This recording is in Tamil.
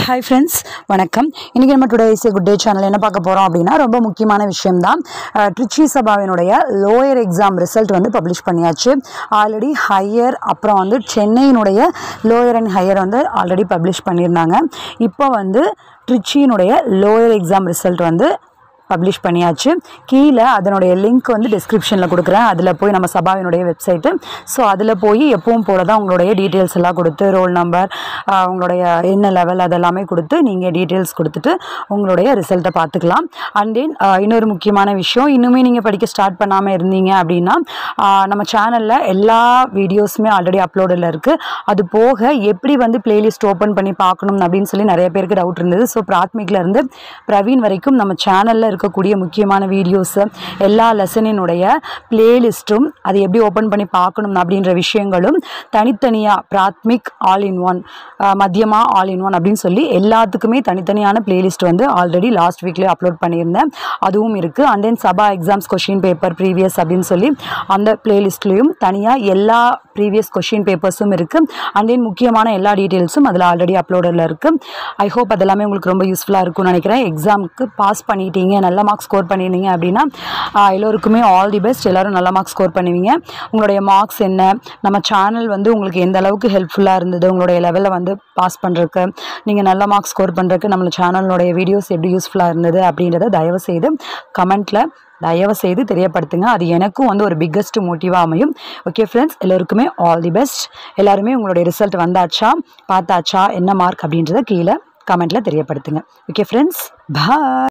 Hi friends, வணக்கம். இன்னைக்கு நம்ம today is good day channel என்ன பார்க்க போறோம் அப்படின்னா ரொம்ப முக்கியமான விஷயம் தான். ட்ரிச்சி சபாவினுடைய லோயர் எக்ஸாம் ரிசல்ட் வந்து பப்ளிஷ் பண்ணியாச்சு. ஆல்ரெடி ஹையர் அப்புறம் வந்து சென்னையினுடைய லோயர் அண்ட் ஹையர் வந்து ஆல்ரெடி பப்ளிஷ் பண்ணியிருந்தாங்க. இப்போ வந்து ட்ரிச்சியினுடைய லோயர் எக்ஸாம் ரிசல்ட் வந்து பப்ளிஷ் பண்ணியாச்சு. கீழே அதனுடைய லிங்க் வந்து டிஸ்கிரிப்ஷனில் கொடுக்குறேன். அதில் போய் நம்ம சபாவினுடைய வெப்சைட்டு, ஸோ அதில் போய் எப்பவும் போல தான் உங்களுடைய டீட்டெயில்ஸ் எல்லாம் கொடுத்து ரோல் நம்பர், உங்களுடைய என்ன லெவல் அதெல்லாமே கொடுத்து நீங்கள் டீட்டெயில்ஸ் கொடுத்துட்டு உங்களுடைய ரிசல்ட்டை பார்த்துக்கலாம். அண்ட் தென் இன்னொரு முக்கியமான விஷயம், இன்னுமே நீங்கள் படிக்க ஸ்டார்ட் பண்ணாமல் இருந்தீங்க அப்படின்னா நம்ம சேனலில் எல்லா வீடியோஸுமே ஆல்ரெடி அப்லோடில் இருக்குது. அது போக எப்படி வந்து பிளேலிஸ்ட் ஓப்பன் பண்ணி பார்க்கணும் அப்படின்னு சொல்லி நிறைய பேருக்கு டவுட் இருந்தது. ஸோ பிராத்மிக்லேருந்து பிரவீன் வரைக்கும் நம்ம சேனலில் இருக்கக்கூடிய முக்கியமான வீடியோஸு, எல்லா லெசனினுடைய பிளேலிஸ்ட்டும், அது எப்படி ஓப்பன் பண்ணி பார்க்கணும் அப்படின்ற விஷயங்களும் தனித்தனியாக பிராத்மிக் ஆல் இன் ஒன், மத்தியமா ஆல் இன் ஒன் அப்படின்னு சொல்லி எல்லாத்துக்குமே தனித்தனியான பிளேலிஸ்ட் வந்து ஆல்ரெடி லாஸ்ட் வீக்லேயே அப்லோட் பண்ணியிருந்தேன். அதுவும் இருக்குது. அண்ட் தென் சபா எக்ஸாம்ஸ் கொஷின் பேப்பர் ப்ரீவியஸ் அப்படின்னு சொல்லி அந்த பிளேலிஸ்ட்லேயும் தனியாக எல்லா ப்ரீவியஸ் கொஷின் பேப்பர்ஸும் இருக்குது. அண்ட் தென் முக்கியமான எல்லா டீட்டெயில்ஸும் அதில் ஆல்ரெடி அப்லோடில் இருக்குது. ஐ ஹோப் அதெல்லாமே உங்களுக்கு ரொம்ப யூஸ்ஃபுல்லாக இருக்கும்னு நினைக்கிறேன். எக்ஸாமுக்கு பாஸ் பண்ணிட்டீங்க, நல்ல மார்க்ஸ் ஸ்கோர் பண்ணியிருந்தீங்க அப்படின்னா எல்லோருக்குமே ஆல் தி பெஸ்ட். எல்லோரும் நல்ல மார்க்ஸ் ஸ்கோர் பண்ணுவீங்க. உங்களுடைய மார்க்ஸ் என்ன, நம்ம சேனல் வந்து உங்களுக்கு எந்த அளவுக்கு ஹெல்ப்ஃபுல்லாக இருந்தது, உங்களுடைய லெவலில் வந்து பாஸ் பண்ணுறதுக்கு, நீங்கள் நல்ல மார்க்ஸ் ஸ்கோர் பண்ணுறதுக்கு நம்ம சேனலுடைய வீடியோஸ் எப்படி யூஸ்ஃபுல்லாக இருந்தது அப்படின்றத தயவுசெய்து தயவுசெய்து தெரியப்படுத்துங்க. அது எனக்கும் வந்து ஒரு பிக்கஸ்ட் மோட்டிவாக அமையும். ஓகே ஃப்ரெண்ட்ஸ், எல்லோருக்குமே ஆல் தி பெஸ்ட். எல்லாருமே உங்களுடைய ரிசல்ட் வந்தாச்சா, பார்த்தாச்சா, என்ன மார்க் அப்படின்றத கீழே கமெண்ட்டில் தெரியப்படுத்துங்க. ஓகே ஃப்ரெண்ட்ஸ், பாய்.